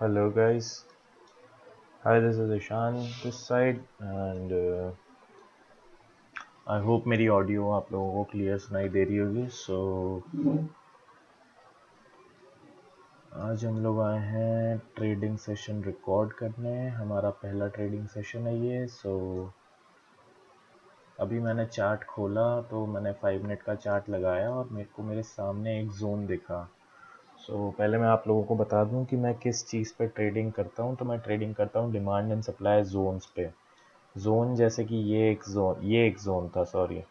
Hello guys, hi, this is Ishan this side and I hope मेरी audio आप लोगों को क्लियर सुनाई दे रही होगी। आज हम लोग आए हैं ट्रेडिंग सेशन रिकॉर्ड करने। हमारा पहला ट्रेडिंग सेशन है ये। अभी मैंने चार्ट खोला तो मैंने 5 मिनट का चार्ट लगाया और मेरे को मेरे सामने एक जोन दिखा। पहले मैं आप लोगों को बता दूं कि मैं किस चीज़ पे ट्रेडिंग करता हूं। तो मैं ट्रेडिंग करता हूं डिमांड एंड सप्लाई जोन्स पे। जोन जैसे कि ये एक जोन था, सॉरी,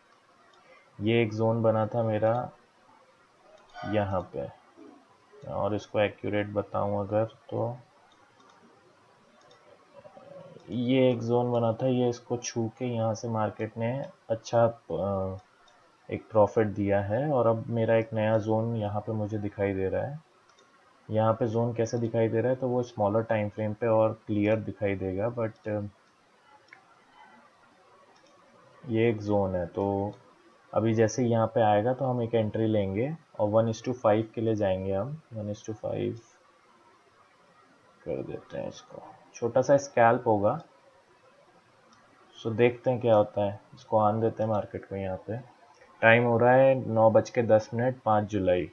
ये एक जोन बना था मेरा यहाँ पे। और इसको एक्यूरेट बताऊं अगर तो ये एक जोन बना था, ये इसको छू के यहाँ से मार्केट ने अच्छा एक प्रॉफिट दिया है। और अब मेरा एक नया जोन यहाँ पे मुझे दिखाई दे रहा है। यहाँ पे जोन कैसे दिखाई दे रहा है तो वो स्मॉलर टाइम फ्रेम पे और क्लियर दिखाई देगा, बट ये एक जोन है। तो अभी जैसे यहाँ पे आएगा तो हम एक एंट्री लेंगे और 1:5 के लिए जाएंगे। हम 1:5 कर देते हैं इसको। छोटा सा स्कैल्प होगा, देखते हैं क्या होता है। इसको आन देते हैं मार्केट को। यहाँ पे टाइम हो रहा है 9:10, 5 जुलाई,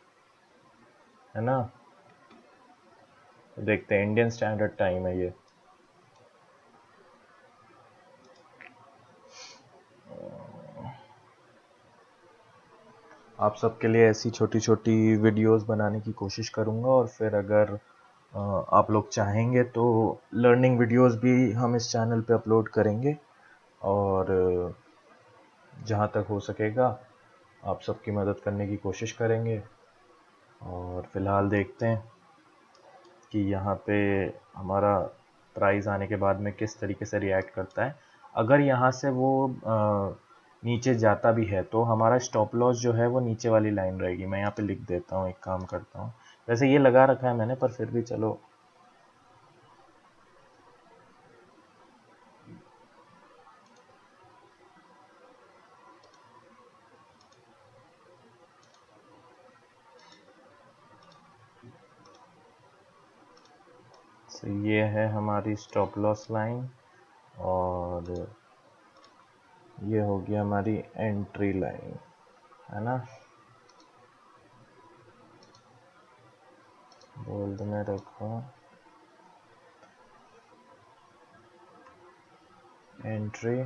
है ना। तो देखते हैं, इंडियन स्टैंडर्ड टाइम है ये। आप सबके लिए ऐसी छोटी छोटी वीडियोस बनाने की कोशिश करूँगा। और फिर अगर आप लोग चाहेंगे तो लर्निंग वीडियोस भी हम इस चैनल पे अपलोड करेंगे। और जहाँ तक हो सकेगा आप सबकी मदद करने की कोशिश करेंगे। और फ़िलहाल देखते हैं कि यहाँ पे हमारा प्राइस आने के बाद में किस तरीके से रिएक्ट करता है। अगर यहाँ से वो नीचे जाता भी है तो हमारा स्टॉप लॉस जो है वो नीचे वाली लाइन रहेगी। मैं यहाँ पे लिख देता हूँ, एक काम करता हूँ। वैसे ये लगा रखा है मैंने, पर फिर भी चलो। ये है हमारी स्टॉप लॉस लाइन और ये हो गया हमारी एंट्री लाइन, है ना। बोल्ड में रखो एंट्री,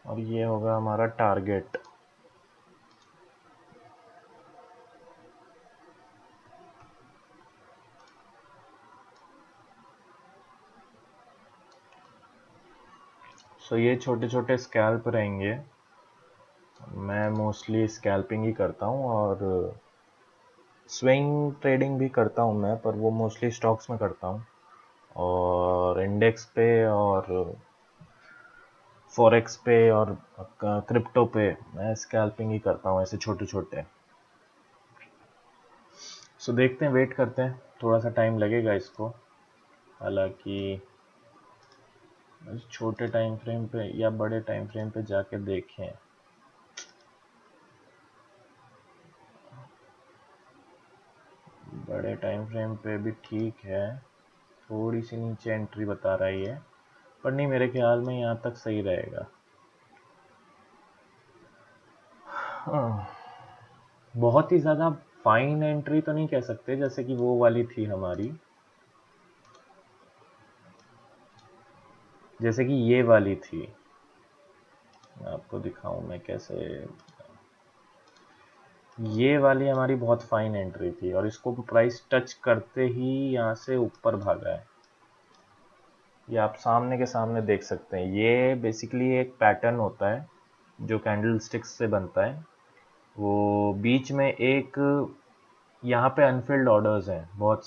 और ये होगा हमारा टारगेट। ये छोटे छोटे स्कैल्प रहेंगे। मैं मोस्टली स्कैल्पिंग ही करता हूँ और स्विंग ट्रेडिंग भी करता हूँ मैं, पर वो मोस्टली स्टॉक्स में करता हूँ। और इंडेक्स पे और फॉरेक्स पे और क्रिप्टो पे मैं स्कैल्पिंग ही करता हूँ, ऐसे छोटे छोटे। देखते हैं, वेट करते हैं, थोड़ा सा टाइम लगेगा इसको। हालांकि छोटे टाइम फ्रेम पे या बड़े टाइम फ्रेम पे जाके देखें। बड़े टाइम फ्रेम पे भी ठीक है, थोड़ी सी नीचे एंट्री बता रही है, पर नहीं, मेरे ख्याल में यहाँ तक सही रहेगा। बहुत ही ज़्यादा फाइन एंट्री तो नहीं कह सकते, जैसे कि वो वाली थी हमारी, जैसे कि ये वाली थी। मैं आपको दिखाऊं मैं कैसे। ये वाली हमारी बहुत फाइन एंट्री थी और इसको प्राइस टच करते ही यहाँ से ऊपर भागा है। ये आप सामने के सामने देख सकते हैं। ये बेसिकली एक पैटर्न होता है जो कैंडल स्टिक्स से बनता है। वो बीच में एक, यहाँ पे अनफिल्ड ऑर्डर्स हैं बहुत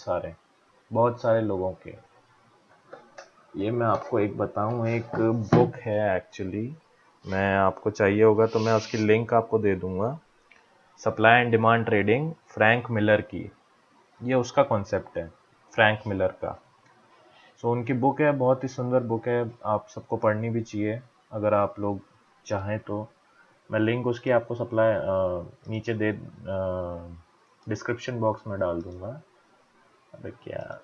सारे लोगों के। ये मैं आपको एक बताऊं, एक बुक है एक्चुअली, मैं आपको चाहिए होगा तो मैं उसकी लिंक आपको दे दूंगा। Supply and demand trading, Frank Miller की। ये उसका कॉन्सेप्ट है, फ्रैंक मिलर का। उनकी बुक है, बहुत ही सुंदर बुक है, आप सबको पढ़नी भी चाहिए अगर आप लोग चाहें तो। मैं लिंक उसकी आपको नीचे डिस्क्रिप्शन बॉक्स में डाल दूंगा। अबे क्या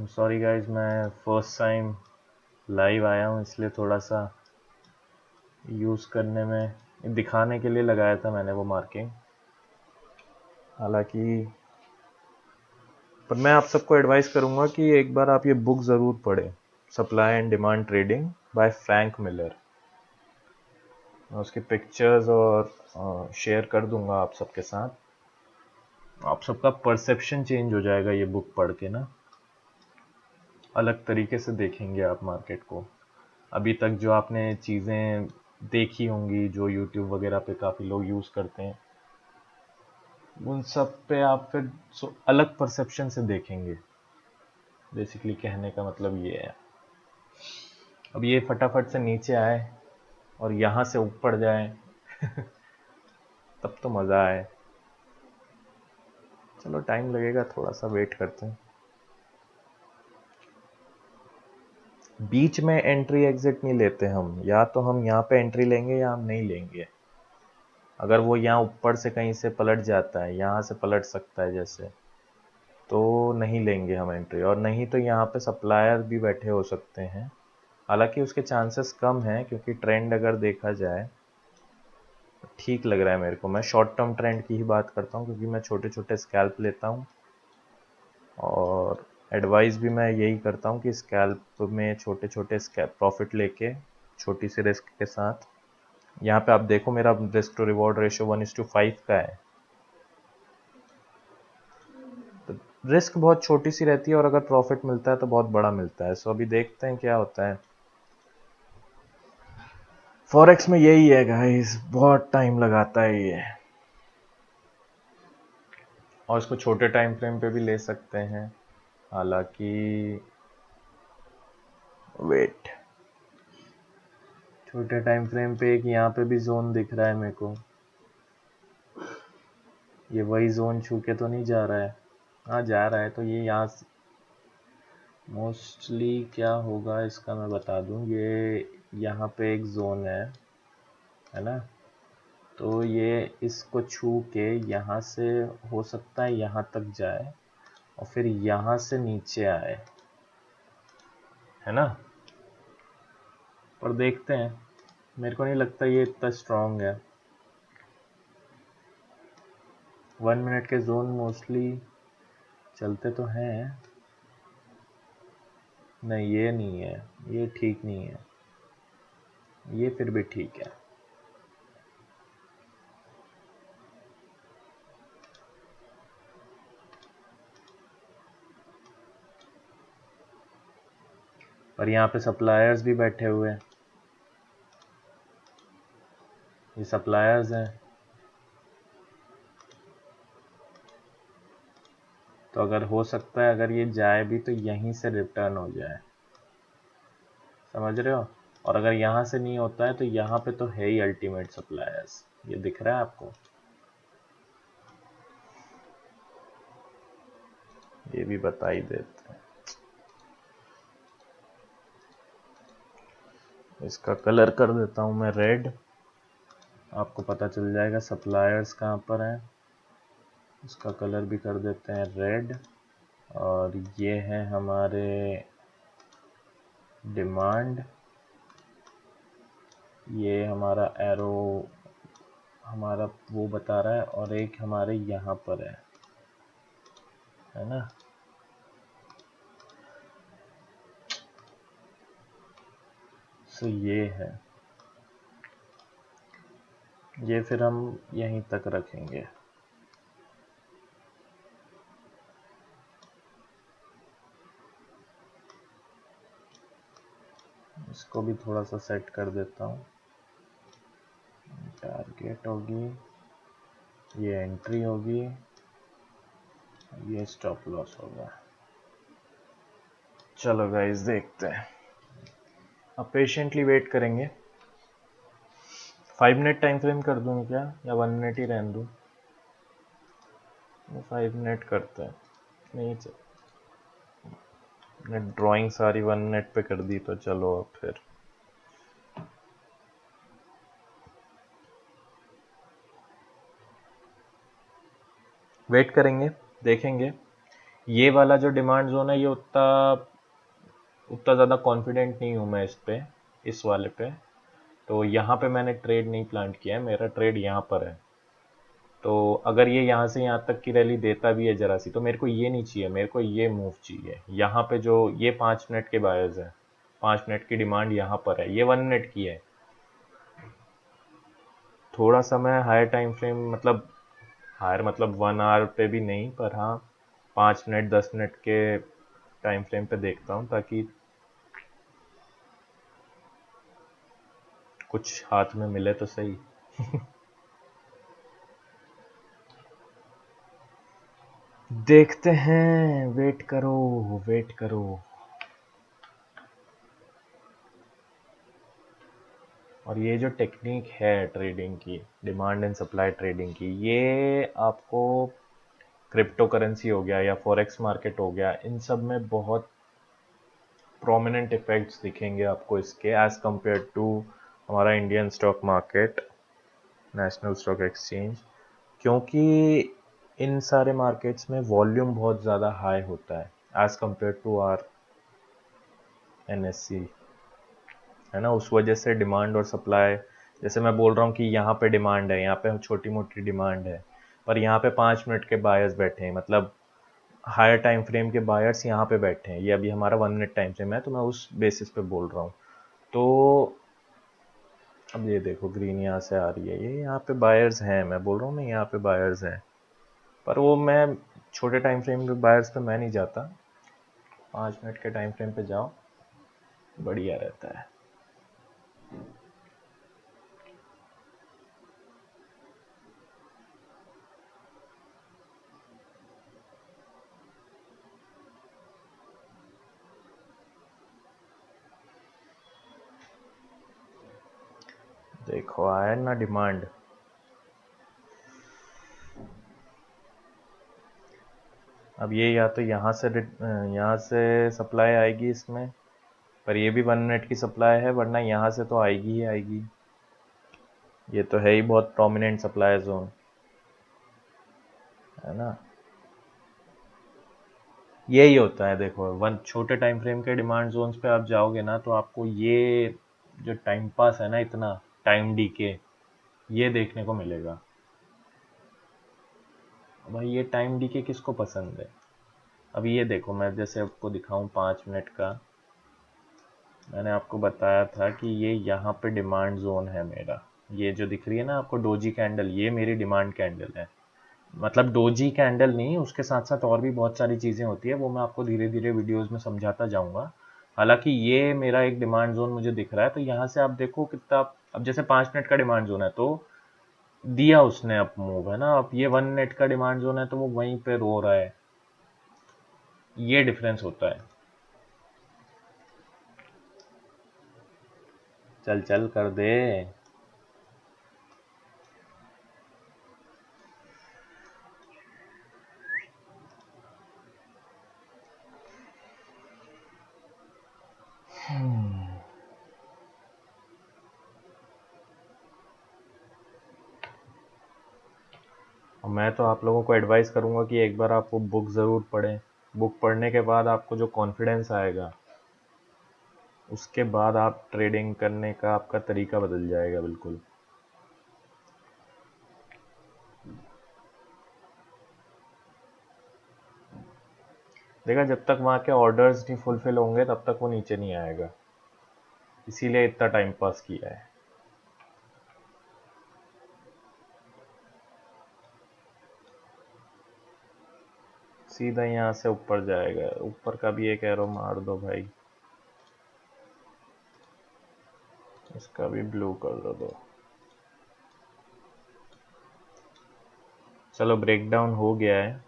सॉरी गाइज, मैं फर्स्ट टाइम लाइव आया हूँ इसलिए थोड़ा सा यूज़ करने में दिखाने के लिए लगाया था मैंने वो मार्किंग। हालांकि पर मैं आप सबको एडवाइस करूंगा कि एक बार आप ये बुक ज़रूर पढ़ें, supply and demand trading by Frank Miller. मैं उसकी पिक्चर्स और शेयर कर दूंगा आप सबके साथ। आप सबका परसेप्शन चेंज हो जाएगा ये बुक पढ़ के ना, अलग तरीके से देखेंगे आप मार्केट को। अभी तक जो आपने चीज़ें देखी होंगी जो यूट्यूब वगैरह पे काफ़ी लोग यूज़ करते हैं, उन सब पे आप फिर अलग परसेप्शन से देखेंगे। बेसिकली कहने का मतलब ये है। अब ये फटाफट से नीचे आए और यहाँ से ऊपर जाए तब तो मज़ा आए। चलो टाइम लगेगा, थोड़ा सा वेट करते हैं। बीच में एंट्री एग्जिट नहीं लेते हम, या तो हम यहाँ पे एंट्री लेंगे या हम नहीं लेंगे। अगर वो यहाँ ऊपर से कहीं से पलट जाता है, यहाँ से पलट सकता है जैसे, तो नहीं लेंगे हम एंट्री। और नहीं तो यहाँ पे सप्लायर भी बैठे हो सकते हैं, हालांकि उसके चांसेस कम हैं क्योंकि ट्रेंड अगर देखा जाए ठीक लग रहा है मेरे को। मैं शॉर्ट टर्म ट्रेंड की ही बात करता हूँ क्योंकि मैं छोटे छोटे स्कैल्प लेता हूँ और एडवाइस भी मैं यही करता हूँ कि स्कैल्प में छोटे छोटे स्कैल्प प्रॉफिट लेके छोटी सी रिस्क के साथ। यहाँ पे आप देखो मेरा रिस्क टू रिवॉर्ड रेशियो 1:5 का है, तो रिस्क बहुत छोटी सी रहती है और अगर प्रॉफिट मिलता है तो बहुत बड़ा मिलता है। सो अभी देखते हैं क्या होता है। फॉरेक्स में यही है गाइस, बहुत टाइम लगाता है ये। और इसको छोटे टाइम फ्रेम पे भी ले सकते हैं, हालांकि वेट, छोटे टाइम फ्रेम पे एक यहाँ पे भी जोन दिख रहा है मेरे को। ये वही जोन छू के तो नहीं जा रहा है? हाँ जा रहा है। तो ये यहाँ मोस्टली क्या होगा इसका मैं बता दूं। ये यहाँ पे एक जोन है ना, तो ये इसको छू के यहाँ से हो सकता है यहाँ तक जाए और फिर यहाँ से नीचे आए, है ना। पर देखते हैं, मेरे को नहीं लगता ये इतना स्ट्रांग है। 1 मिनट के जोन मोस्टली चलते तो हैं। नहीं ये नहीं है, ये ठीक नहीं है, ये फिर भी ठीक है। पर यहाँ पे सप्लायर्स भी बैठे हुए हैं, ये सप्लायर्स हैं। तो अगर हो सकता है अगर ये जाए भी तो यहीं से रिटर्न हो जाए, समझ रहे हो। और अगर यहाँ से नहीं होता है तो यहाँ पे तो है ही अल्टीमेट सप्लायर्स, ये दिख रहा है आपको। ये भी बता ही देते हैं। इसका कलर कर देता हूँ मैं रेड, आपको पता चल जाएगा सप्लायर्स कहाँ पर हैं। इसका कलर भी कर देते हैं रेड। और ये है हमारे डिमांड, ये हमारा एरो हमारा वो बता रहा है, और एक हमारे यहाँ पर है ना। सो ये है, ये फिर हम यहीं तक रखेंगे। इसको भी थोड़ा सा सेट कर देता हूँ। टारगेट होगी, ये एंट्री होगी, ये स्टॉप लॉस होगा। चलो गाइस देखते हैं, अब पेशेंटली वेट करेंगे। 5 मिनट टाइम फ्रेम कर दूँ क्या, या 1 मिनट ही रहने दूँ? 5 मिनट करते हैं। नहीं ड्राइंग सारी वन मिनट पे कर दी तो चलो अब फिर वेट करेंगे, देखेंगे। ये वाला जो डिमांड जोन है ये उतना उतना ज़्यादा कॉन्फिडेंट नहीं हूँ मैं इस पे, इस वाले पे। तो यहाँ पे मैंने ट्रेड नहीं प्लान किया है, मेरा ट्रेड यहाँ पर है। तो अगर ये यहाँ से यहाँ तक की रैली देता भी है जरा सी, तो मेरे को ये नहीं चाहिए, मेरे को ये मूव चाहिए। यहाँ पे जो ये 5 मिनट के बायर्स है, 5 मिनट की डिमांड यहाँ पर है, ये 1 मिनट की है। थोड़ा सा मैं हायर टाइम फ्रेम, मतलब हायर मतलब 1 आवर पे भी नहीं, पर हाँ 5 मिनट 10 मिनट के टाइम फ्रेम पे देखता हूँ, ताकि कुछ हाथ में मिले तो सही। देखते हैं, वेट करो, वेट करो। और ये जो टेक्निक है ट्रेडिंग की, डिमांड एंड सप्लाई ट्रेडिंग की, ये आपको क्रिप्टो करेंसी हो गया या फॉरेक्स मार्केट हो गया, इन सब में बहुत प्रोमिनेंट इफेक्ट्स दिखेंगे आपको इसके, एज कंपेयर टू हमारा Indian stock market, national stock exchange. क्योंकि इन सारे मार्केट्स में वॉल्यूम बहुत ज़्यादा हाई होता है as compare to our NSE, है ना। उस वजह से डिमांड और सप्लाई, जैसे मैं बोल रहा हूँ कि यहाँ पे डिमांड है, यहाँ पे छोटी मोटी डिमांड है, पर यहाँ पे 5 मिनट के बायर्स बैठे हैं, मतलब हायर टाइम फ्रेम के बायर्स यहाँ पे बैठे हैं। ये अभी हमारा 1 मिनट टाइम फ्रेम है, तो मैं उस बेसिस पे बोल रहा हूँ। तो अब ये देखो, ग्रीन यहाँ से आ रही है, ये यहाँ पे बायर्स हैं, मैं बोल रहा हूँ ना यहाँ पे बायर्स हैं, पर वो मैं छोटे टाइम फ्रेम के बायर्स पे मैं नहीं जाता, 5 मिनट के टाइम फ्रेम पे जाओ, बढ़िया रहता है। देखो आया ना डिमांड, अब ये या तो यहाँ से सप्लाई आएगी इसमें, पर ये भी 1 मिनट की सप्लाई है, वरना यहाँ से तो आएगी ही आएगी। ये तो है ही बहुत प्रोमिनेंट सप्लाई जोन, है ना। यही होता है, देखो वन छोटे टाइम फ्रेम के डिमांड जोन्स पे आप जाओगे ना, तो आपको ये जो टाइम पास है ना, इतना टाइम डीके, ये देखने को मिलेगा। भाई ये टाइम डीके किसको पसंद है। अब ये देखो, मैं जैसे आपको दिखाऊं 5 मिनट का, मैंने आपको बताया था कि ये यहाँ पे डिमांड जोन है मेरा। ये जो दिख रही है ना आपको डोजी कैंडल, ये मेरी डिमांड कैंडल है। मतलब डोजी कैंडल नहीं, उसके साथ साथ और भी बहुत सारी चीज़ें होती है, वो मैं आपको धीरे धीरे वीडियोस में समझाता जाऊंगा। हालांकि ये मेरा एक डिमांड जोन मुझे दिख रहा है, तो यहाँ से आप देखो कितना, अब जैसे 5 मिनट का डिमांड जोन है तो दिया उसने अप मूव, है ना। अब ये 1 मिनट का डिमांड जोन है तो वो वहीं पे रो रहा है, ये डिफरेंस होता है। चल चल कर दे। और मैं तो आप लोगों को एडवाइस करूंगा कि एक बार आप वो बुक ज़रूर पढ़ें। बुक पढ़ने के बाद आपको जो कॉन्फिडेंस आएगा, उसके बाद आप ट्रेडिंग करने का आपका तरीका बदल जाएगा बिल्कुल। देखा, जब तक वहाँ के ऑर्डर्स नहीं फुलफिल होंगे तब तक वो नीचे नहीं आएगा, इसीलिए इतना टाइम पास किया है। सीधा यहाँ से ऊपर जाएगा, ऊपर का भी एक एरो मार दो भाई, इसका भी ब्लू कर दो। चलो ब्रेक डाउन हो गया है।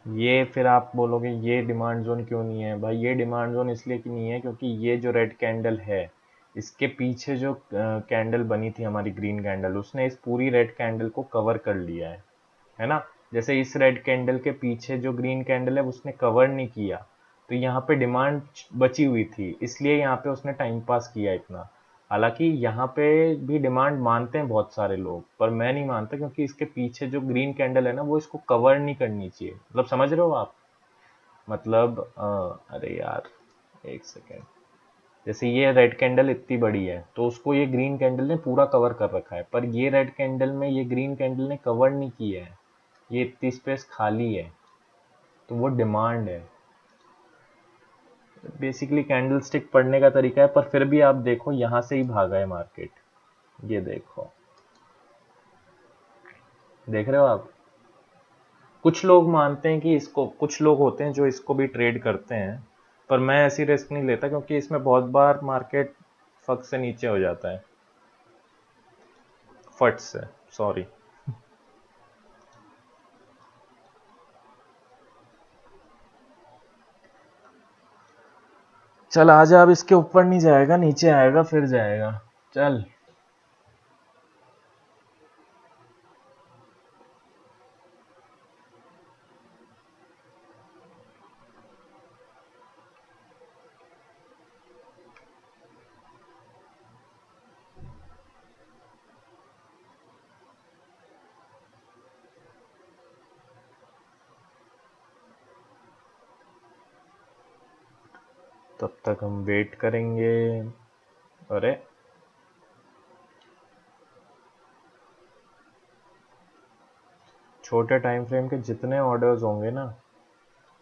ये फिर आप बोलोगे ये डिमांड जोन क्यों नहीं है भाई, ये डिमांड जोन इसलिए कि नहीं है क्योंकि ये जो रेड कैंडल है, इसके पीछे जो कैंडल बनी थी हमारी ग्रीन कैंडल, उसने इस पूरी रेड कैंडल को कवर कर लिया है ना। जैसे इस रेड कैंडल के पीछे जो ग्रीन कैंडल है उसने कवर नहीं किया, तो यहाँ पे डिमांड बची हुई थी, इसलिए यहाँ पे उसने टाइम पास किया इतना। हालांकि यहाँ पे भी डिमांड मानते हैं बहुत सारे लोग, पर मैं नहीं मानता, क्योंकि इसके पीछे जो ग्रीन कैंडल है ना वो इसको कवर नहीं करनी चाहिए। मतलब समझ रहे हो आप? मतलब अरे यार, एक सेकेंड। जैसे ये रेड कैंडल इतनी बड़ी है तो उसको ये ग्रीन कैंडल ने पूरा कवर कर रखा है, पर ये रेड कैंडल में ये ग्रीन कैंडल ने कवर नहीं किया है, ये इतनी स्पेस खाली है, तो वो डिमांड है। बेसिकली कैंडल स्टिक पढ़ने का तरीका है, पर फिर भी आप देखो यहाँ से ही भागा है मार्केट। ये देखो, देख रहे हो आप? कुछ लोग मानते हैं कि इसको, कुछ लोग होते हैं जो इसको भी ट्रेड करते हैं, पर मैं ऐसी रिस्क नहीं लेता, क्योंकि इसमें बहुत बार मार्केट फट से नीचे हो जाता है। फट से, सॉरी। चल आजा, अब इसके ऊपर नहीं जाएगा, नीचे आएगा फिर जाएगा। चल। तब तक हम वेट करेंगे। अरे, छोटे टाइम फ्रेम के जितने ऑर्डर्स होंगे ना,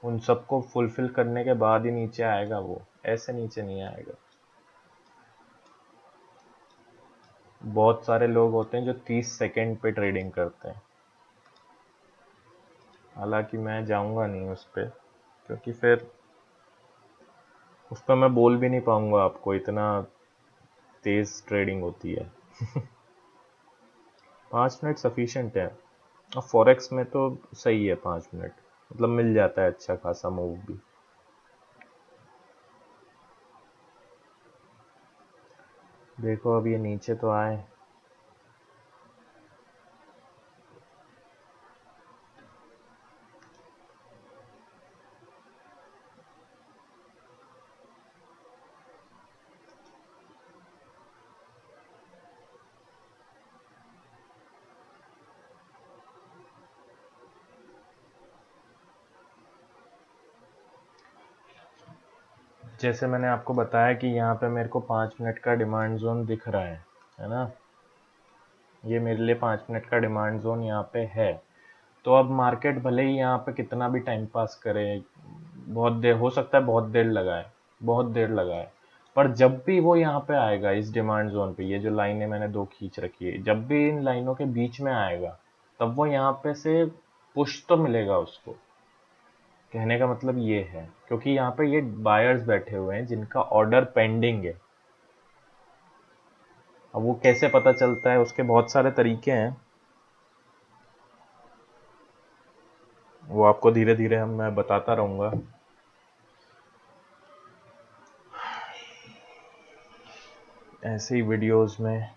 उन सबको फुलफिल करने के बाद ही नीचे आएगा वो, ऐसे नीचे नहीं आएगा। बहुत सारे लोग होते हैं जो 30 सेकंड पे ट्रेडिंग करते हैं, हालांकि मैं जाऊंगा नहीं उस पर, क्योंकि फिर उस पर मैं बोल भी नहीं पाऊंगा आपको, इतना तेज ट्रेडिंग होती है। 5 मिनट सफिशिएंट है, और फॉरेक्स में तो सही है 5 मिनट, मतलब मिल जाता है अच्छा खासा मूव भी। देखो अब ये नीचे तो आए। जैसे मैंने आपको बताया कि यहाँ पे मेरे को 5 मिनट का डिमांड जोन दिख रहा है ना? ये मेरे लिए 5 मिनट का डिमांड जोन यहाँ पे है। तो अब मार्केट भले ही यहाँ पे कितना भी टाइम पास करे, बहुत देर हो सकता है, बहुत देर लगाए, बहुत देर लगाए, पर जब भी वो यहाँ पे आएगा इस डिमांड जोन पे, ये जो लाइनें मैंने दो खींच रखी है, जब भी इन लाइनों के बीच में आएगा, तब वो यहाँ पे से पुश तो मिलेगा उसको। कहने का मतलब ये है, क्योंकि यहाँ पे ये बायर्स बैठे हुए हैं जिनका ऑर्डर पेंडिंग है। अब वो कैसे पता चलता है, उसके बहुत सारे तरीके हैं, वो आपको धीरे धीरे मैं बताता रहूँगा। ऐसे ही वीडियोस में।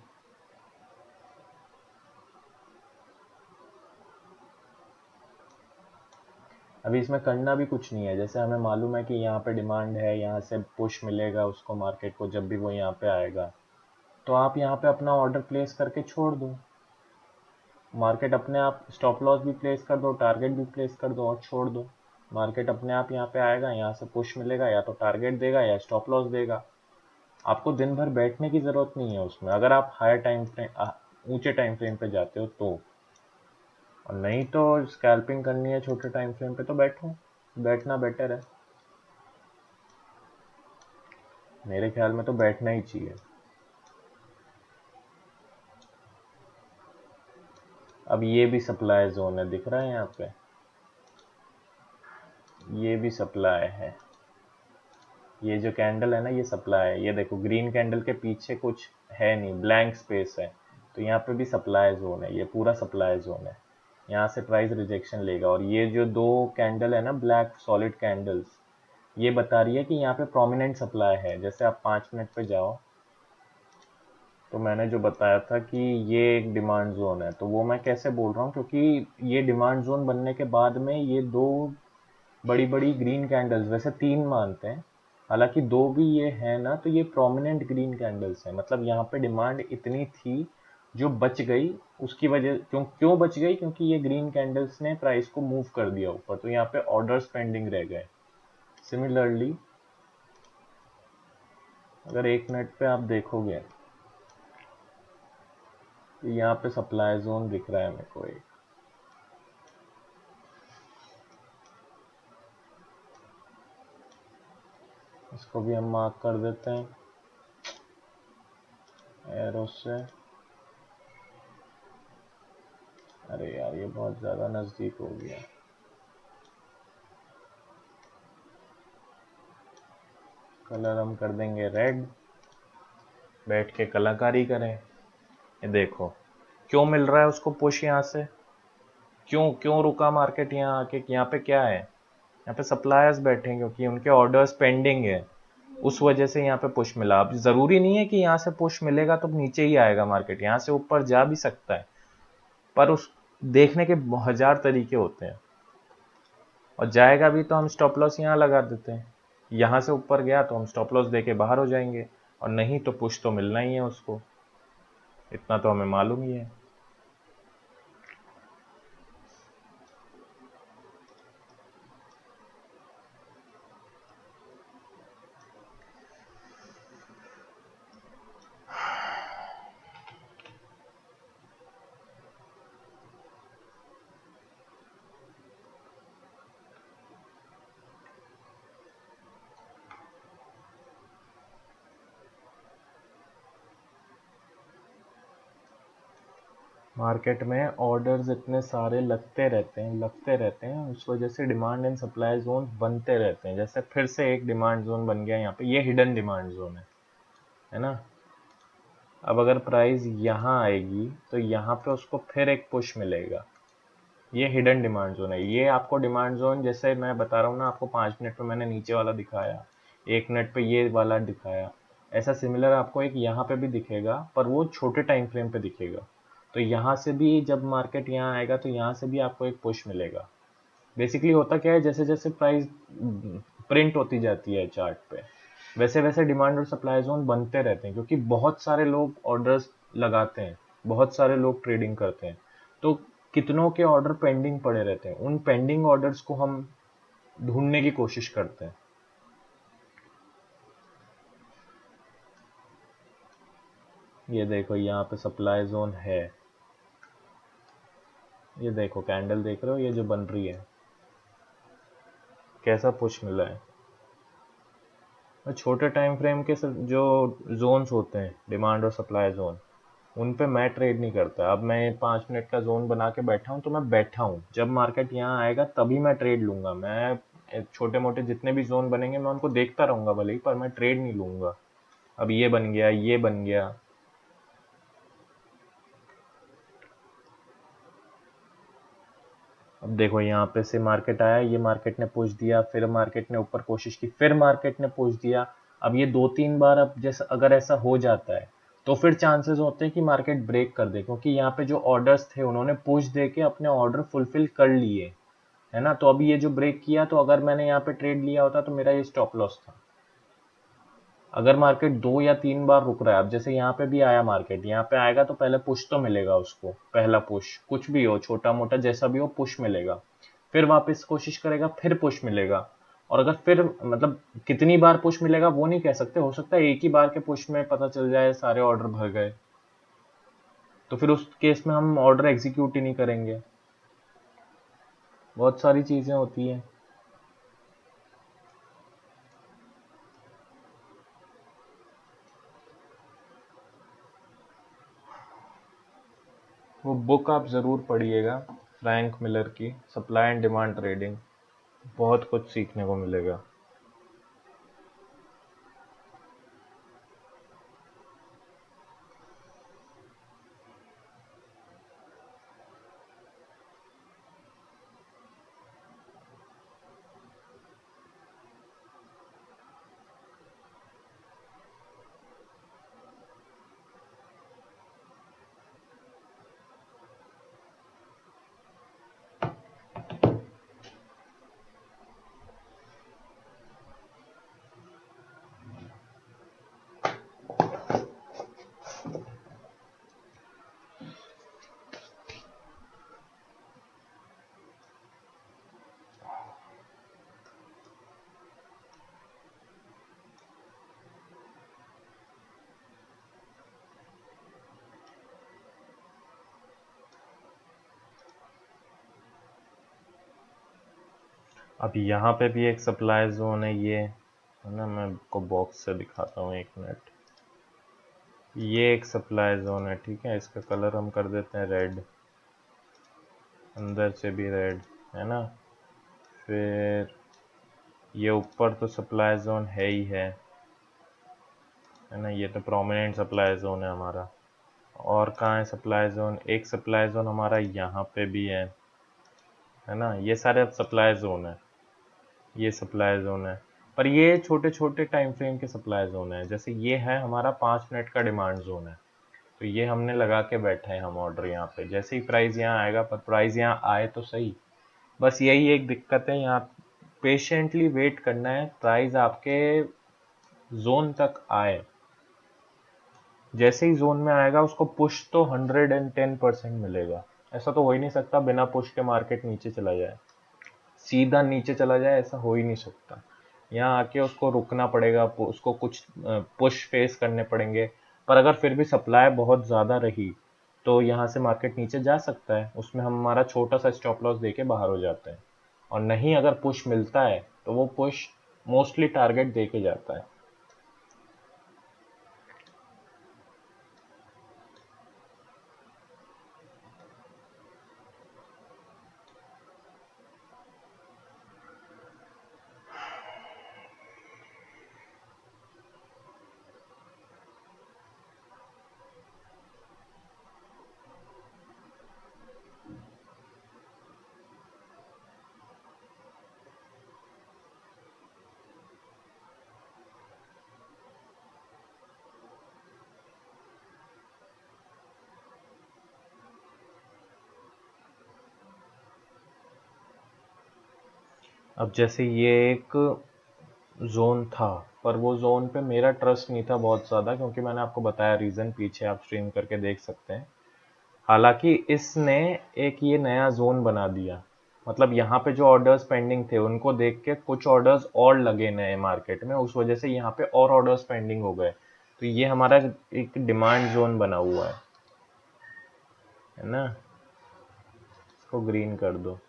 अभी इसमें करना भी कुछ नहीं है, जैसे हमें मालूम है कि यहाँ पे डिमांड है, यहाँ से पुश मिलेगा उसको मार्केट को जब भी वो यहाँ पे आएगा, तो आप यहाँ पे अपना ऑर्डर प्लेस करके छोड़ दो। मार्केट अपने आप स्टॉप लॉस भी प्लेस कर दो, टारगेट भी प्लेस कर दो और छोड़ दो। मार्केट अपने आप यहाँ पे आएगा, यहाँ से पुश मिलेगा, या तो टारगेट देगा या स्टॉप लॉस देगा। आपको दिन भर बैठने की ज़रूरत नहीं है उसमें, अगर आप हायर टाइम फ्रेम, ऊंचे टाइम फ्रेम पे जाते हो तो। और नहीं तो स्कैल्पिंग करनी है छोटे टाइम फ्रेम पे तो बैठो, बैठना बेटर है। मेरे ख्याल में तो बैठना ही चाहिए। अब ये भी सप्लाई जोन है, दिख रहा है यहाँ पे, ये भी सप्लाई है। ये जो कैंडल है ना, ये सप्लाई है। ये देखो ग्रीन कैंडल के पीछे कुछ है नहीं, ब्लैंक स्पेस है, तो यहाँ पे भी सप्लाई जोन है, ये पूरा सप्लाई जोन है। यहाँ से प्राइस रिजेक्शन लेगा, और ये जो दो कैंडल है ना, ब्लैक सॉलिड कैंडल्स, ये बता रही है कि यहाँ पे प्रोमिनेंट सप्लाई है। जैसे आप 5 मिनट पे जाओ, तो मैंने जो बताया था कि ये एक डिमांड जोन है, तो वो मैं कैसे बोल रहा हूँ, क्योंकि ये डिमांड जोन बनने के बाद में ये दो बड़ी बड़ी ग्रीन कैंडल्स, वैसे तीन मानते हैं, हालांकि दो भी ये है ना, तो ये प्रोमिनेंट ग्रीन कैंडल्स हैं। मतलब यहाँ पे डिमांड इतनी थी जो बच गई, उसकी वजह क्यों क्यों बच गई, क्योंकि ये ग्रीन कैंडल्स ने प्राइस को मूव कर दिया ऊपर, तो यहाँ पे ऑर्डर्स पेंडिंग रह गए। सिमिलरली अगर एक मिनट पे आप देखोगे तो यहाँ पे सप्लाई जोन दिख रहा है मेरे को एक, इसको भी हम मार्क कर देते हैं एरो से। अरे यार ये बहुत ज़्यादा नज़दीक हो गया। कलर हम कर देंगे रेड, बैठ के कलाकारी करें। ये देखो क्यों मिल रहा है उसको पुश यहाँ से, क्यों क्यों रुका मार्केट यहाँ आके, यहाँ पे क्या है, यहाँ पे सप्लायर्स बैठे हैं क्योंकि उनके ऑर्डर्स पेंडिंग है, उस वजह से यहाँ पे पुश मिला। अब ज़रूरी नहीं है कि यहाँ से पुश मिलेगा तो नीचे ही आएगा मार्केट, यहाँ से ऊपर जा भी सकता है, पर उस देखने के हजार तरीके होते हैं। और जाएगा भी तो हम स्टॉप लॉस यहाँ लगा देते हैं, यहाँ से ऊपर गया तो हम स्टॉप लॉस दे के बाहर हो जाएंगे, और नहीं तो पुश तो मिलना ही है उसको, इतना तो हमें मालूम ही है। मार्केट में ऑर्डर्स इतने सारे लगते रहते हैं, उस वजह से डिमांड एंड सप्लाई जोन बनते रहते हैं। जैसे फिर से एक डिमांड जोन बन गया यहाँ पे, ये हिडन डिमांड जोन है ना। अब अगर प्राइस यहाँ आएगी तो यहाँ पे उसको फिर एक पुश मिलेगा, ये हिडन डिमांड जोन है। ये आपको डिमांड जोन, जैसे मैं बता रहा हूँ ना आपको, 5 मिनट पे मैंने नीचे वाला दिखाया, 1 मिनट पे ये वाला दिखाया, ऐसा सिमिलर आपको एक यहाँ पे भी दिखेगा, पर वो छोटे टाइम फ्रेम पे दिखेगा। तो यहाँ से भी जब मार्केट यहाँ आएगा तो यहाँ से भी आपको एक पुश मिलेगा। बेसिकली होता क्या है, जैसे जैसे प्राइस प्रिंट होती जाती है चार्ट पे, वैसे वैसे डिमांड और सप्लाई जोन बनते रहते हैं, क्योंकि बहुत सारे लोग ऑर्डर्स लगाते हैं, बहुत सारे लोग ट्रेडिंग करते हैं, तो कितनों के ऑर्डर पेंडिंग पड़े रहते हैं, उन पेंडिंग ऑर्डर्स को हम ढूंढने की कोशिश करते हैं। ये देखो यहाँ पे सप्लाई जोन है, ये देखो कैंडल देख रहे हो, ये जो बन रही है, कैसा पुश मिला है। और छोटे टाइम फ्रेम के जो जोन्स होते हैं, डिमांड और सप्लाई जोन, उन पे मैं ट्रेड नहीं करता। अब मैं 5 मिनट का जोन बना के बैठा हूँ तो मैं बैठा हूँ, जब मार्केट यहाँ आएगा तभी मैं ट्रेड लूंगा। मैं छोटे मोटे जितने भी जोन बनेंगे मैं उनको देखता रहूंगा भले ही, पर मैं ट्रेड नहीं लूंगा। अब ये बन गया, ये बन गया, अब देखो यहाँ पे से मार्केट आया, ये मार्केट ने पुश दिया, फिर मार्केट ने ऊपर कोशिश की, फिर मार्केट ने पुश दिया। अब ये 2-3 बार, अब जैसे अगर ऐसा हो जाता है तो फिर चांसेस होते हैं कि मार्केट ब्रेक कर दे, क्योंकि यहाँ पे जो ऑर्डर्स थे उन्होंने पुश दे के अपने ऑर्डर फुलफिल कर लिए, है ना। तो अभी ये जो ब्रेक किया, तो अगर मैंने यहाँ पे ट्रेड लिया होता तो मेरा ये स्टॉप लॉस था। अगर मार्केट 2 या 3 बार रुक रहा है, अब जैसे यहाँ पे भी आया मार्केट, यहाँ पे आएगा तो पहले पुश तो मिलेगा उसको, पहला पुश कुछ भी हो, छोटा मोटा जैसा भी हो, पुश मिलेगा, फिर वापस कोशिश करेगा, फिर पुश मिलेगा। और अगर फिर मतलब कितनी बार पुश मिलेगा वो नहीं कह सकते, हो सकता है एक ही बार के पुश में पता चल जाए सारे ऑर्डर भर गए, तो फिर उस केस में हम ऑर्डर एग्जीक्यूट ही नहीं करेंगे। बहुत सारी चीजें होती हैं। वो बुक आप ज़रूर पढ़िएगा, फ्रैंक मिलर की सप्लाई एंड डिमांड ट्रेडिंग, बहुत कुछ सीखने को मिलेगा। अब यहाँ पे भी एक सप्लाई जोन है, ये है ना, मैं आपको बॉक्स से दिखाता हूँ, 1 मिनट। ये एक सप्लाई जोन है, ठीक है, इसका कलर हम कर देते हैं रेड, अंदर से भी रेड, है ना। फिर ये ऊपर तो सप्लाई जोन है ही है ना, ये तो प्रोमिनेंट सप्लाई जोन है हमारा। और कहाँ है सप्लाई जोन? एक सप्लाई जोन हमारा यहाँ पे भी है ना। ये सारे अब सप्लाई जोन है, ये सप्लाई जोन है, पर ये छोटे छोटे टाइम फ्रेम के सप्लाई जोन है। जैसे ये है हमारा 5 मिनट का डिमांड जोन है, तो ये हमने लगा के बैठे हैं हम ऑर्डर यहाँ पे। जैसे ही प्राइस यहाँ आएगा, पर प्राइस यहाँ आए तो सही, बस यही एक दिक्कत है, यहाँ पेशेंटली वेट करना है प्राइस आपके जोन तक आए। जैसे ही जोन में आएगा उसको पुश तो 110% मिलेगा। ऐसा तो हो ही नहीं सकता बिना पुश के मार्केट नीचे चला जाए, सीधा नीचे चला जाए, ऐसा हो ही नहीं सकता। यहाँ आके उसको रुकना पड़ेगा, उसको कुछ पुश फेस करने पड़ेंगे। पर अगर फिर भी सप्लाई बहुत ज़्यादा रही तो यहाँ से मार्केट नीचे जा सकता है, उसमें हम हमारा छोटा सा स्टॉप लॉस देके बाहर हो जाते हैं। और नहीं अगर पुश मिलता है तो वो पुश मोस्टली टारगेट दे के जाता है। अब जैसे ये एक जोन था, पर वो जोन पे मेरा ट्रस्ट नहीं था बहुत ज़्यादा, क्योंकि मैंने आपको बताया रीज़न, पीछे आप स्ट्रीम करके देख सकते हैं। हालांकि इसने एक ये नया जोन बना दिया, मतलब यहाँ पे जो ऑर्डर्स पेंडिंग थे उनको देख के कुछ ऑर्डर्स और लगे नए मार्केट में, उस वजह से यहाँ पे और ऑर्डर्स पेंडिंग हो गए। तो ये हमारा एक डिमांड जोन बना हुआ है ना। इसको ग्रीन कर दो,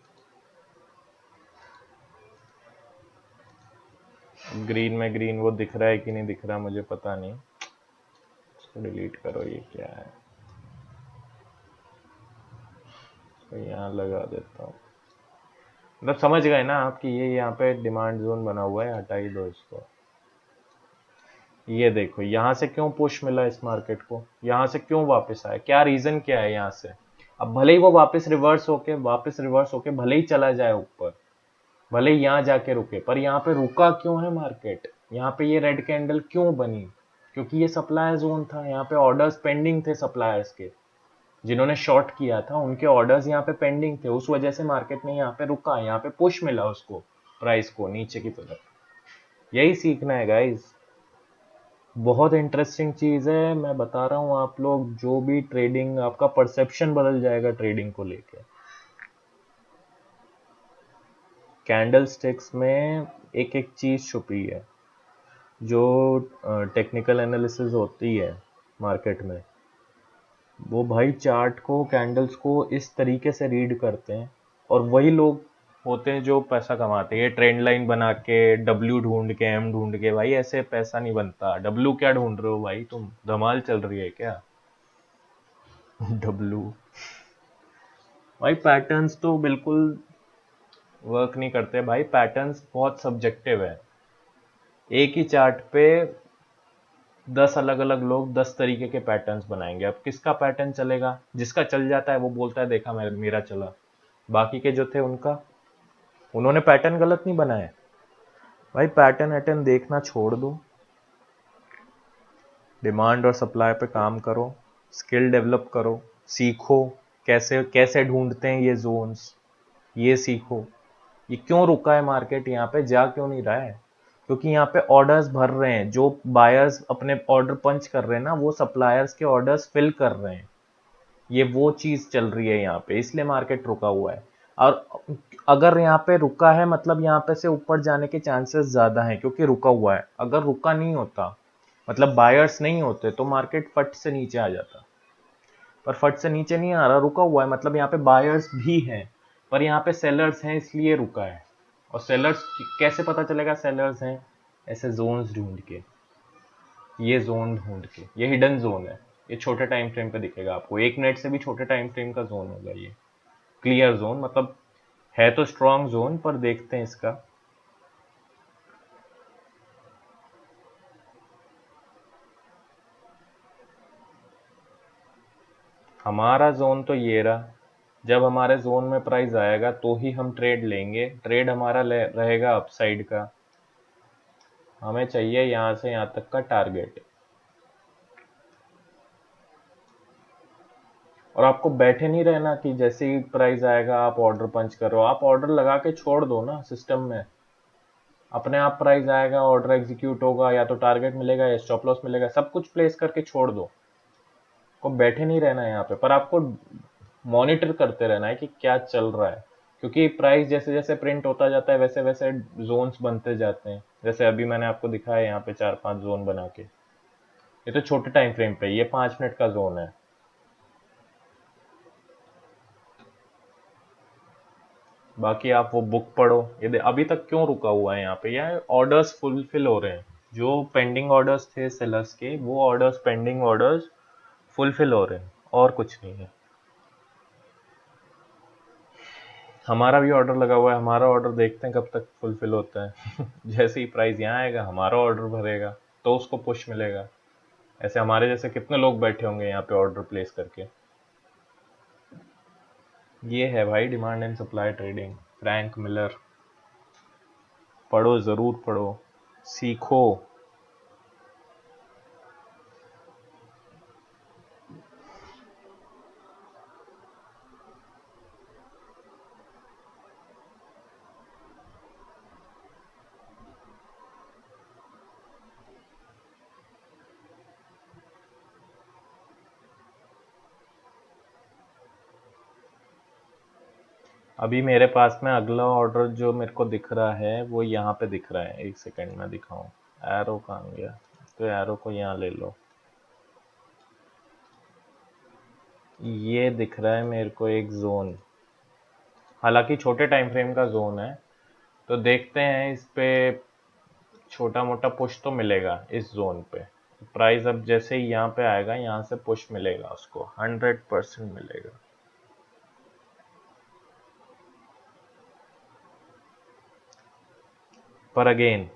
ग्रीन में ग्रीन वो दिख रहा है कि नहीं दिख रहा मुझे पता नहीं, इसको डिलीट करो। ये क्या है, तो यहाँ लगा देता हूँ। मतलब समझ गए ना आप कि ये यहाँ पे डिमांड जोन बना हुआ है, हटा ही दो इसको। ये देखो यहाँ से क्यों पुश मिला इस मार्केट को, यहाँ से क्यों वापस आया, क्या रीजन क्या है यहाँ से। अब भले ही वो वापस रिवर्स होके भले ही चला जाए ऊपर, भले ही यहाँ जाके रुके, पर यहाँ पे रुका क्यों है मार्केट, यहाँ पे ये रेड कैंडल क्यों बनी? क्योंकि ये सप्लाई जोन था, यहाँ पे ऑर्डर्स पेंडिंग थे सप्लायर्स के, जिन्होंने शॉर्ट किया था उनके ऑर्डर्स यहाँ पे पेंडिंग थे, उस वजह से मार्केट ने यहाँ पे रुका, यहाँ पे पुश मिला उसको प्राइस को नीचे की तरफ। यही सीखना है गाइस, बहुत इंटरेस्टिंग चीज है, मैं बता रहा हूँ। आप लोग जो भी ट्रेडिंग, आपका परसेप्शन बदल जाएगा ट्रेडिंग को लेके। कैंडल स्टिक्स में एक एक चीज छुपी है, जो टेक्निकल एनालिसिस होती है मार्केट में, वो भाई चार्ट को, कैंडल्स को इस तरीके से रीड करते हैं, और वही लोग होते हैं जो पैसा कमाते हैं। ये ट्रेंड लाइन बना के, डब्ल्यू ढूंढ के, एम ढूंढ के, भाई ऐसे पैसा नहीं बनता। डब्ल्यू क्या ढूंढ रहे हो भाई, तुम धमाल चल रही है क्या? डब्ल्यू भाई, पैटर्न्स तो बिल्कुल वर्क नहीं करते भाई, पैटर्न्स बहुत सब्जेक्टिव है। एक ही चार्ट पे 10 अलग अलग लोग 10 तरीके के पैटर्न्स बनाएंगे, अब किसका पैटर्न चलेगा? जिसका चल जाता है वो बोलता है देखा मेरा चला, बाकी के जो थे उनका, उन्होंने पैटर्न गलत नहीं बनाए। भाई पैटर्न वैटर्न देखना छोड़ दो, डिमांड और सप्लाई पे काम करो, स्किल डेवलप करो, सीखो कैसे कैसे ढूंढते हैं ये जोन्स, ये सीखो। ये क्यों रुका है मार्केट, यहाँ पे जा क्यों नहीं रहा है? क्योंकि यहाँ पे ऑर्डर्स भर रहे हैं, जो बायर्स अपने ऑर्डर पंच कर रहे हैं ना, वो सप्लायर्स के ऑर्डर्स फिल कर रहे हैं। ये वो चीज चल रही है यहाँ पे, इसलिए मार्केट रुका हुआ है। और अगर यहाँ पे रुका है मतलब यहाँ पे से ऊपर जाने के चांसेस ज्यादा हैं, क्योंकि रुका हुआ है। अगर रुका नहीं होता, मतलब बायर्स नहीं होते, तो मार्केट फट से नीचे आ जाता। पर फट से नीचे नहीं आ रहा, रुका हुआ है, मतलब यहाँ पे बायर्स भी हैं, पर यहाँ पे सेलर्स हैं, इसलिए रुका है। और सेलर्स कैसे पता चलेगा सेलर्स हैं? ऐसे जोन्स ढूंढ के, ये जोन ढूंढ के, ये हिडन जोन है, ये छोटे टाइम फ्रेम पे दिखेगा आपको, 1 मिनट से भी छोटे टाइम फ्रेम का जोन होगा ये। क्लियर जोन मतलब है तो स्ट्रॉन्ग जोन, पर देखते हैं इसका। हमारा जोन तो ये रहा। जब हमारे जोन में प्राइस आएगा तो ही हम ट्रेड लेंगे। ट्रेड हमारा रहेगा अपसाइड का। हमें चाहिए यहां से यहां तक का टारगेट। और आपको बैठे नहीं रहना कि जैसे ही प्राइस आएगा आप ऑर्डर पंच करो। आप ऑर्डर लगा के छोड़ दो ना सिस्टम में, अपने आप प्राइस आएगा, ऑर्डर एग्जीक्यूट होगा, या तो टारगेट मिलेगा या स्टॉप लॉस मिलेगा, सब कुछ प्लेस करके छोड़ दो। को बैठे नहीं रहना है यहाँ पे, पर आपको मॉनिटर करते रहना है कि क्या चल रहा है, क्योंकि प्राइस जैसे जैसे प्रिंट होता जाता है वैसे वैसे जोन्स बनते जाते हैं। जैसे अभी मैंने आपको दिखाया यहाँ पे 4-5 जोन बना के। ये तो छोटे टाइम फ्रेम पे, ये 5 मिनट का जोन है। बाकी आप वो बुक पढ़ो। ये अभी तक क्यों रुका हुआ है यहाँ पे, यह ऑर्डर्स फुलफिल हो रहे हैं। जो पेंडिंग ऑर्डर्स थे सेलर्स के, वो ऑर्डर्स, पेंडिंग ऑर्डर्स फुलफिल हो रहे हैं, और कुछ नहीं है। हमारा भी ऑर्डर लगा हुआ है, हमारा ऑर्डर देखते हैं कब तक फुलफिल होता है। जैसे ही प्राइस यहाँ आएगा हमारा ऑर्डर भरेगा तो उसको पुश मिलेगा। ऐसे हमारे जैसे कितने लोग बैठे होंगे यहाँ पे ऑर्डर प्लेस करके। ये है भाई demand and supply trading, Frank Miller. पढ़ो, ज़रूर पढ़ो, सीखो। अभी मेरे पास में अगला ऑर्डर जो मेरे को दिख रहा है वो यहाँ पे दिख रहा है। एक सेकंड में दिखाऊं, एरो कहाँ गया? तो एरो को यहाँ ले लो। ये दिख रहा है मेरे को एक जोन, हालांकि छोटे टाइम फ्रेम का जोन है। तो देखते हैं इस पे छोटा मोटा पुश तो मिलेगा इस जोन पे। प्राइस अब जैसे ही यहाँ पे आएगा यहाँ से पुश मिलेगा उसको, 100% मिलेगा। पर अगेन,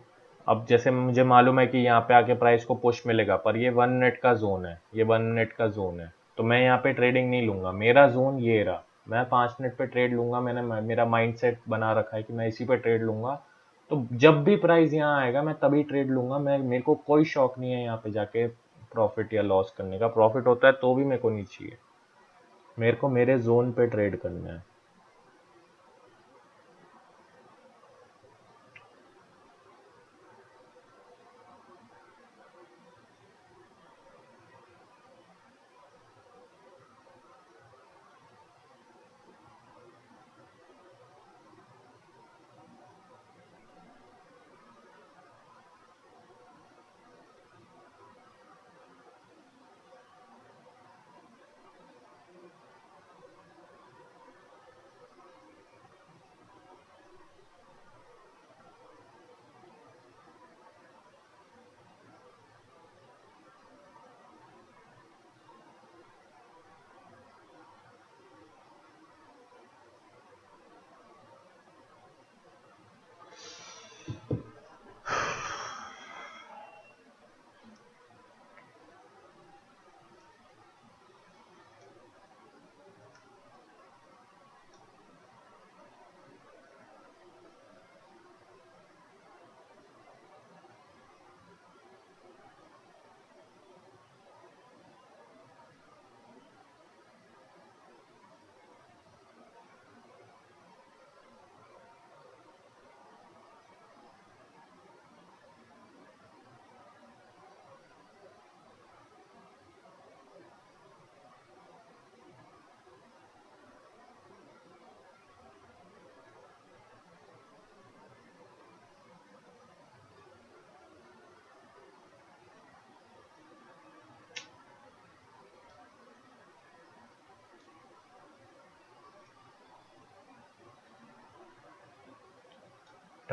अब जैसे मुझे मालूम है कि यहाँ पे आके प्राइस को पुश मिलेगा, पर ये 1 मिनट का जोन है, ये 1 मिनट का जोन है, तो मैं यहाँ पे ट्रेडिंग नहीं लूंगा। मेरा जोन ये रहा, मैं 5 मिनट पे ट्रेड लूंगा। मैंने मेरा माइंड सेट बना रखा है कि मैं इसी पे ट्रेड लूंगा। तो जब भी प्राइस यहाँ आएगा मैं तभी ट्रेड लूंगा। मैं, मेरे को कोई शौक नहीं है यहाँ पे जाके प्रॉफिट या लॉस करने का। प्रॉफिट होता है तो भी मेरे को नहीं चाहिए, मेरे को मेरे जोन पे ट्रेड करना है।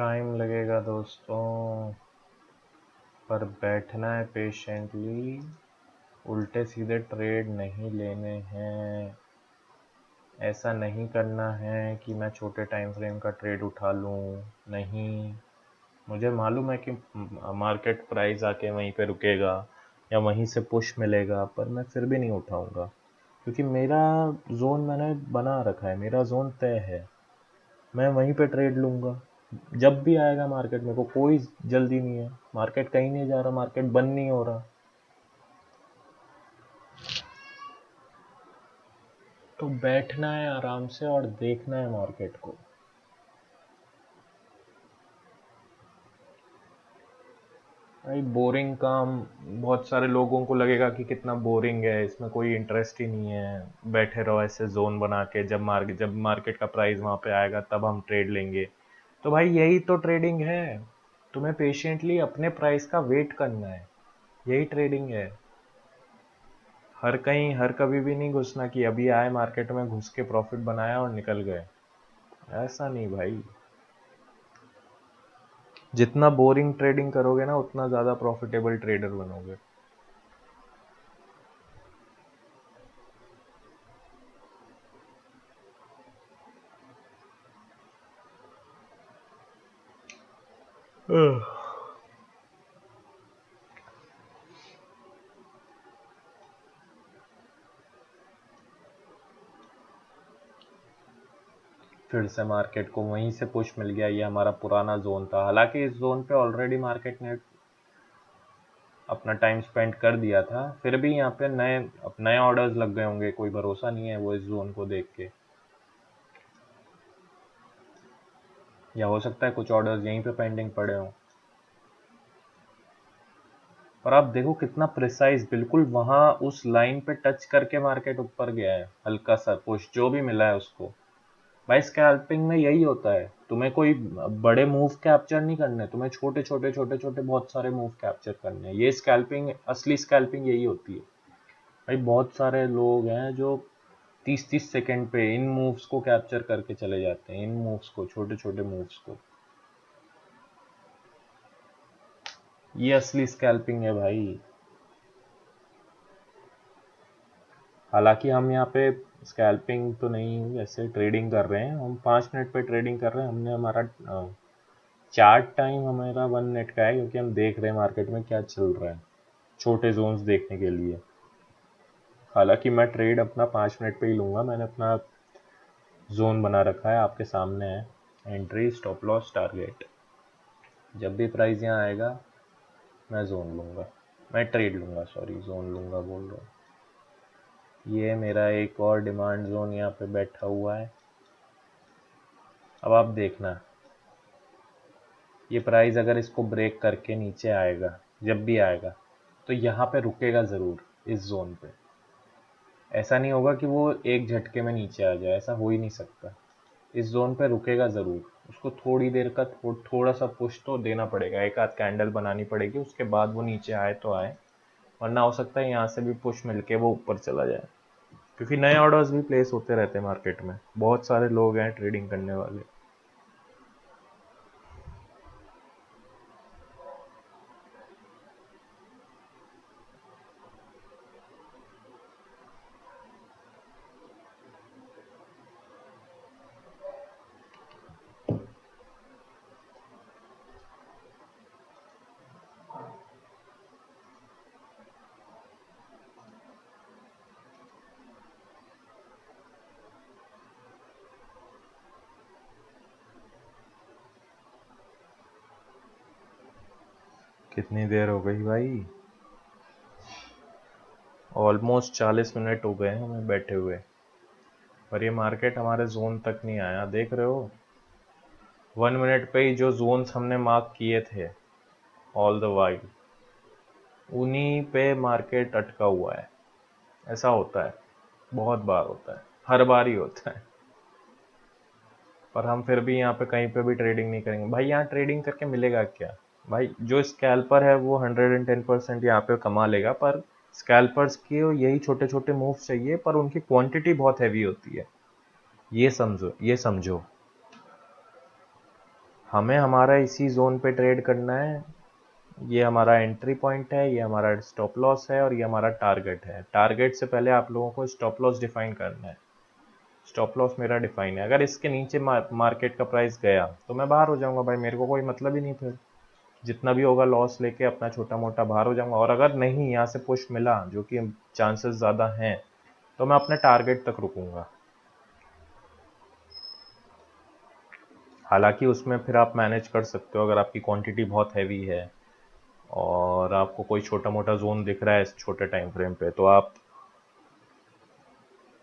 टाइम लगेगा दोस्तों, पर बैठना है पेशेंटली। उल्टे सीधे ट्रेड नहीं लेने हैं। ऐसा नहीं करना है कि मैं छोटे टाइम फ्रेम का ट्रेड उठा लूँ, नहीं। मुझे मालूम है कि मार्केट प्राइस आके वहीं पे रुकेगा या वहीं से पुश मिलेगा, पर मैं फिर भी नहीं उठाऊंगा, क्योंकि मेरा जोन मैंने बना रखा है, मेरा जोन तय है। मैं वहीं पे ट्रेड लूंगा जब भी आएगा मार्केट। मेरे को कोई जल्दी नहीं है, मार्केट कहीं नहीं जा रहा, मार्केट बंद नहीं हो रहा। तो बैठना है आराम से और देखना है मार्केट को। भाई बोरिंग काम, बहुत सारे लोगों को लगेगा कि कितना बोरिंग है, इसमें कोई इंटरेस्ट ही नहीं है, बैठे रहो ऐसे जोन बना के, जब मार्केट का प्राइस वहां पे आएगा तब हम ट्रेड लेंगे। तो भाई यही तो ट्रेडिंग है, तुम्हें पेशेंटली अपने प्राइस का वेट करना है, यही ट्रेडिंग है। हर कहीं हर कभी भी नहीं घुसना कि अभी आए मार्केट में घुस के प्रॉफिट बनाया और निकल गए, ऐसा नहीं भाई। जितना बोरिंग ट्रेडिंग करोगे ना, उतना ज्यादा प्रॉफिटेबल ट्रेडर बनोगे। फिर से मार्केट को वहीं से पुश मिल गया, ये हमारा पुराना जोन था। हालांकि इस जोन पे ऑलरेडी मार्केट ने अपना टाइम स्पेंड कर दिया था, फिर भी यहाँ पे नए ऑर्डर्स लग गए होंगे, कोई भरोसा नहीं है वो इस जोन को देख के। या हो सकता है कुछ ऑर्डर्स यहीं पे पेंडिंग पड़े हों। और आप देखो कितना प्रिसाइज, बिल्कुल वहां उस लाइन पे टच करके मार्केट ऊपर गया है, हल्का सा पुश जो भी मिला है उसको। भाई स्कैल्पिंग में यही होता है, तुम्हें कोई बड़े मूव कैप्चर नहीं करने, तुम्हें छोटे छोटे छोटे छोटे बहुत सारे मूव कैप्चर करने हैं। ये स्कैल्पिंग, असली स्कैल्पिंग यही होती है। भाई बहुत सारे लोग हैं जो 30-30 सेकंड पे इन मूव्स को कैप्चर करके चले जाते हैं, इन मूव्स को, छोटे छोटे मूव्स को। ये असली स्कैल्पिंग है भाई। हालांकि हम यहाँ पे स्कैल्पिंग तो नहीं, वैसे ट्रेडिंग कर रहे हैं हम, 5 मिनट पे ट्रेडिंग कर रहे हैं। हमने हमारा चार्ट टाइम हमारा 1 मिनट का है, क्योंकि हम देख रहे हैं मार्केट में क्या चल रहा है, छोटे जोन्स देखने के लिए। हालांकि मैं ट्रेड अपना 5 मिनट पे ही लूंगा, मैंने अपना जोन बना रखा है, आपके सामने है। Entry, stop loss, target. जब भी प्राइस यहाँ आएगा मैं जोन लूंगा, मैं ट्रेड लूंगा, सॉरी जोन लूंगा बोल रहा हूँ। ये मेरा एक और डिमांड जोन यहाँ पे बैठा हुआ है। अब आप देखना, ये प्राइस अगर इसको ब्रेक करके नीचे आएगा, जब भी आएगा, तो यहाँ पे रुकेगा ज़रूर इस जोन पे। ऐसा नहीं होगा कि वो एक झटके में नीचे आ जाए, ऐसा हो ही नहीं सकता। इस जोन पे रुकेगा ज़रूर, उसको थोड़ी देर का थोड़ा सा पुश तो देना पड़ेगा, एक आध कैंडल बनानी पड़ेगी, उसके बाद वो नीचे आए तो आए, वरना हो सकता है यहाँ से भी पुश मिलके वो ऊपर चला जाए। क्योंकि नए ऑर्डर्स भी प्लेस होते रहते हैं मार्केट में, बहुत सारे लोग हैं ट्रेडिंग करने वाले। कितनी देर हो गई भाई? ऑलमोस्ट 40 मिनट हो गए हैं हमें बैठे हुए, पर ये मार्केट हमारे जोन तक नहीं आया, देख रहे हो। 1 मिनट पे ही जो जोन्स हमने मार्क किए थे ऑल द वाइल, उन्हीं पे मार्केट अटका हुआ है। ऐसा होता है, बहुत बार होता है, हर बार ही होता है। पर हम फिर भी यहाँ पे कहीं पे भी ट्रेडिंग नहीं करेंगे भाई। यहाँ ट्रेडिंग करके मिलेगा क्या भाई? जो स्कैल्पर है वो 110% यहाँ पे कमा लेगा, पर स्कैल्पर्स के यही छोटे छोटे मूव चाहिए, पर उनकी क्वांटिटी बहुत हैवी होती है, ये समझो, ये समझो। हमें हमारा इसी जोन पे ट्रेड करना है। ये हमारा एंट्री पॉइंट है, ये हमारा स्टॉप लॉस है और ये हमारा टारगेट है। टारगेट से पहले आप लोगों को स्टॉप लॉस डिफाइन करना है। स्टॉप लॉस मेरा डिफाइन है। अगर इसके नीचे मार्केट का प्राइस गया तो मैं बाहर हो जाऊंगा भाई, मेरे को कोई मतलब ही नहीं। फिर जितना भी होगा लॉस लेके अपना छोटा मोटा बाहर हो जाऊंगा। और अगर नहीं यहाँ से पुश मिला, जो कि चांसेस ज़्यादा हैं, तो मैं अपने टारगेट तक रुकूंगा। हालांकि उसमें फिर आप मैनेज कर सकते हो, अगर आपकी क्वांटिटी बहुत हैवी है और आपको कोई छोटा मोटा जोन दिख रहा है इस छोटे टाइम फ्रेम पे, तो आप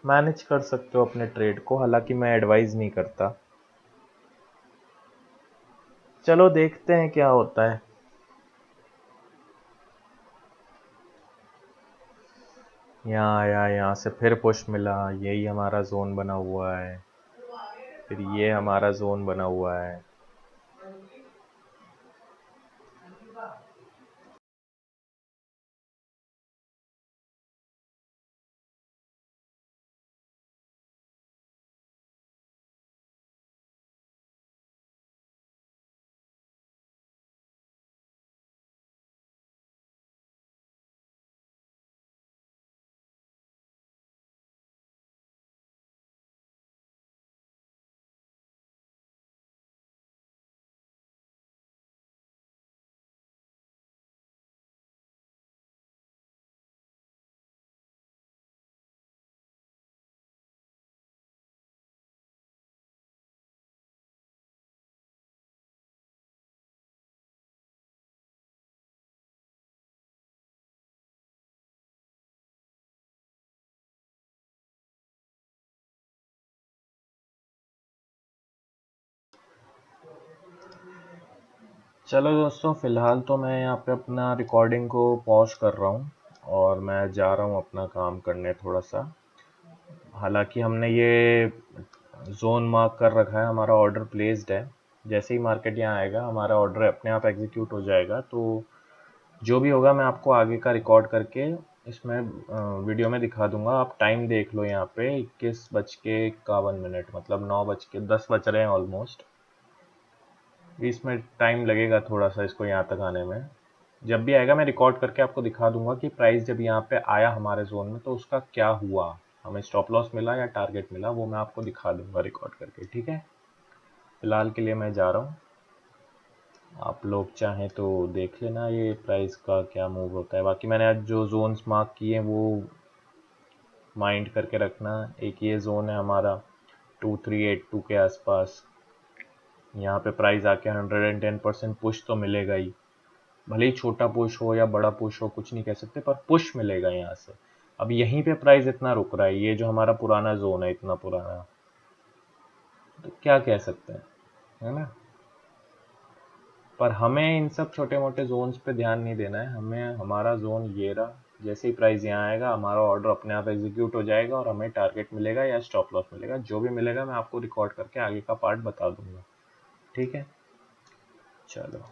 मैनेज कर सकते हो अपने ट्रेड को। हालांकि मैं एडवाइज नहीं करता। चलो देखते हैं क्या होता है। यहाँ आया, यहाँ से फिर पुश मिला, यही हमारा जोन बना हुआ है। फिर ये हमारा जोन बना हुआ है। चलो दोस्तों, फ़िलहाल तो मैं यहाँ पे अपना रिकॉर्डिंग को पॉज कर रहा हूँ और मैं जा रहा हूँ अपना काम करने थोड़ा सा। हालांकि हमने ये जोन मार्क कर रखा है, हमारा ऑर्डर प्लेस्ड है। जैसे ही मार्केट यहाँ आएगा हमारा ऑर्डर अपने आप एग्जीक्यूट हो जाएगा। तो जो भी होगा मैं आपको आगे का रिकॉर्ड करके इसमें वीडियो में दिखा दूंगा। आप टाइम देख लो, यहाँ पे 21:51, मतलब 9:10 बज रहे हैं ऑलमोस्ट। इसमें टाइम लगेगा थोड़ा सा इसको यहाँ तक आने में। जब भी आएगा मैं रिकॉर्ड करके आपको दिखा दूंगा कि प्राइस जब यहाँ पे आया हमारे जोन में तो उसका क्या हुआ, हमें स्टॉप लॉस मिला या टारगेट मिला, वो मैं आपको दिखा दूंगा रिकॉर्ड करके। ठीक है, फिलहाल के लिए मैं जा रहा हूँ। आप लोग चाहें तो देख लेना ये प्राइस का क्या मूव होता है। बाकी मैंने आज जो जोन्स मार्क किए हैं वो माइंड करके रखना। एक ये जोन है हमारा 2382 के आसपास। यहाँ पे प्राइस आके 110% पुश तो मिलेगा ही, भले ही छोटा पुश हो या बड़ा पुश हो, कुछ नहीं कह सकते, पर पुश मिलेगा यहाँ से। अब यहीं पे प्राइस इतना रुक रहा है, ये जो हमारा पुराना जोन है इतना पुराना, तो क्या कह सकते हैं, है ना। पर हमें इन सब छोटे मोटे जोन्स पे ध्यान नहीं देना है। हमें हमारा जोन ये रहा, जैसे ही प्राइस यहाँ आएगा हमारा ऑर्डर अपने आप एग्जीक्यूट हो जाएगा और हमें टारगेट मिलेगा या स्टॉप लॉस मिलेगा। जो भी मिलेगा मैं आपको रिकॉर्ड करके आगे का पार्ट बता दूंगा। ठीक है, चलो।